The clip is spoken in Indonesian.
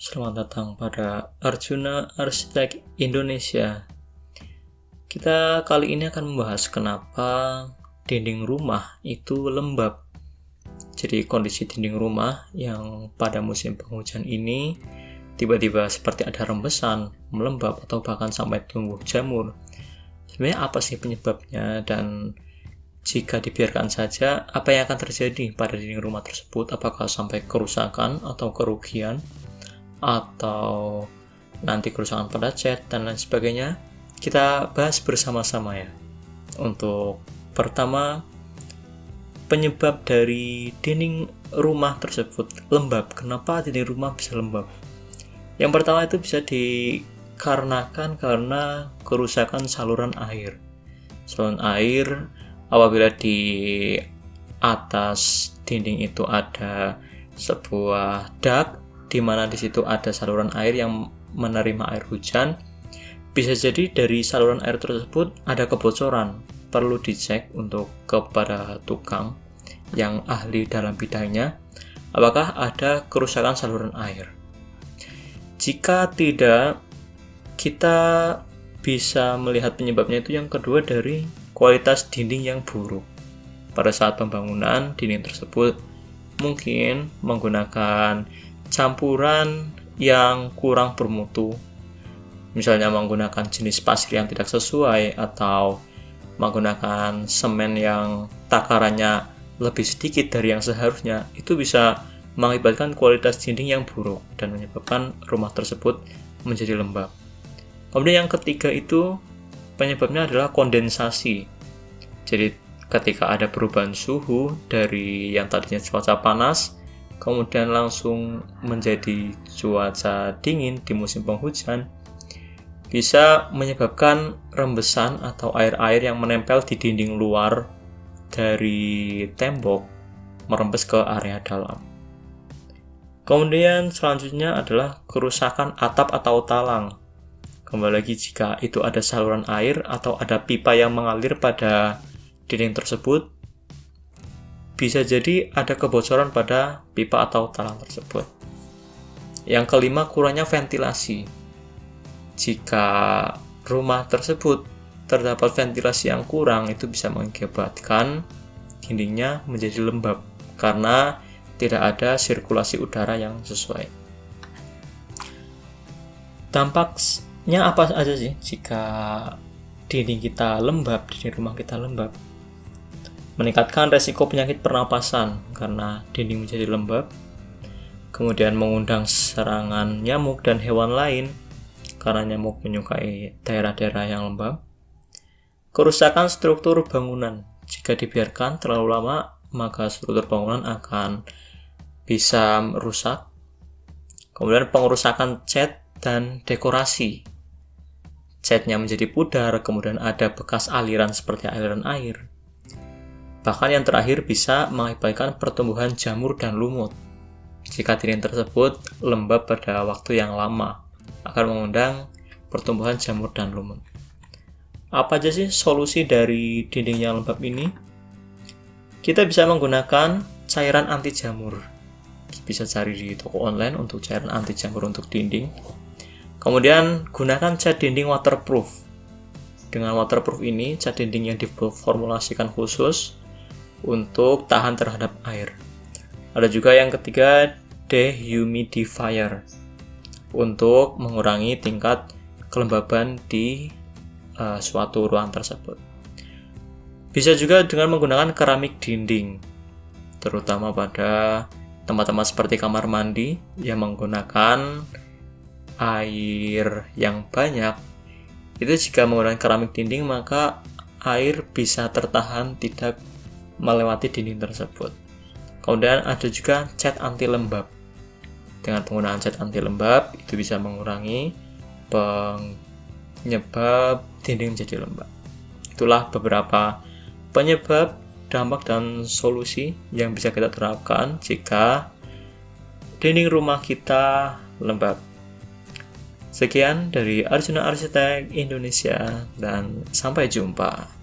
Selamat datang pada Arjuna Arsitek Indonesia. Kita kali ini akan membahas kenapa dinding rumah itu lembab. Jadi kondisi dinding rumah yang pada musim penghujan ini tiba-tiba seperti ada rembesan, melembab atau bahkan sampai tumbuh jamur. Sebenarnya apa sih penyebabnya, dan jika dibiarkan saja, apa yang akan terjadi pada dinding rumah tersebut? Apakah sampai kerusakan atau kerugian, atau nanti kerusakan pada cat dan lain sebagainya? Kita bahas bersama-sama ya. Untuk pertama, penyebab dari dinding rumah tersebut lembab. Kenapa dinding rumah bisa lembab? Yang pertama itu bisa dikarenakan karena kerusakan saluran air. Saluran air apabila di atas dinding itu ada sebuah dak, di mana di situ ada saluran air yang menerima air hujan, bisa jadi dari saluran air tersebut ada kebocoran. Perlu dicek untuk kepada tukang yang ahli dalam bidangnya, apakah ada kerusakan saluran air. Jika tidak, kita bisa melihat penyebabnya itu yang kedua dari kualitas dinding yang buruk. Pada saat pembangunan, dinding tersebut mungkin menggunakan campuran yang kurang bermutu, misalnya menggunakan jenis pasir yang tidak sesuai atau menggunakan semen yang takarannya lebih sedikit dari yang seharusnya. Itu bisa mengakibatkan kualitas dinding yang buruk dan menyebabkan rumah tersebut menjadi lembab. Kemudian yang ketiga itu penyebabnya adalah kondensasi. Jadi ketika ada perubahan suhu dari yang tadinya cuaca panas kemudian langsung menjadi cuaca dingin di musim penghujan, bisa menyebabkan rembesan atau air-air yang menempel di dinding luar dari tembok merembes ke area dalam. Kemudian selanjutnya adalah kerusakan atap atau talang. Kembali lagi, jika itu ada saluran air atau ada pipa yang mengalir pada dinding tersebut, bisa jadi ada kebocoran pada pipa atau talang tersebut. Yang kelima, kurangnya ventilasi. Jika rumah tersebut terdapat ventilasi yang kurang, itu bisa mengakibatkan dindingnya menjadi lembab karena tidak ada sirkulasi udara yang sesuai. Dampaknya apa aja sih jika dinding kita lembab, dinding rumah kita lembab? Meningkatkan resiko penyakit pernapasan karena dinding menjadi lembab, kemudian mengundang serangan nyamuk dan hewan lain karena nyamuk menyukai daerah-daerah yang lembab. Kerusakan struktur bangunan. Jika dibiarkan terlalu lama, maka struktur bangunan akan bisa rusak. Kemudian pengerusakan cat dan dekorasi. Catnya menjadi pudar, kemudian ada bekas aliran seperti aliran air. Bahkan yang terakhir bisa mengakibatkan pertumbuhan jamur dan lumut. Jika dinding tersebut lembab pada waktu yang lama, akan mengundang pertumbuhan jamur dan lumut. Apa aja sih solusi dari dinding yang lembab ini? Kita bisa menggunakan cairan anti jamur. Bisa cari di toko online untuk cairan anti jamur untuk dinding. Kemudian gunakan cat dinding waterproof. Dengan waterproof ini, cat dinding yang diformulasikan khusus untuk tahan terhadap air. Ada juga yang ketiga, dehumidifier, untuk mengurangi tingkat kelembaban di suatu ruang tersebut. Bisa juga dengan menggunakan keramik dinding, terutama pada tempat-tempat seperti kamar mandi yang menggunakan air yang banyak. Itu jika menggunakan keramik dinding, maka air bisa tertahan, tidak melewati dinding tersebut. Kemudian ada juga cat anti lembab. Dengan penggunaan cat anti lembab itu bisa mengurangi penyebab dinding menjadi lembab. Itulah beberapa penyebab, dampak, dan solusi yang bisa kita terapkan jika dinding rumah kita lembab. Sekian dari Arjuna Arsitek Indonesia dan sampai jumpa.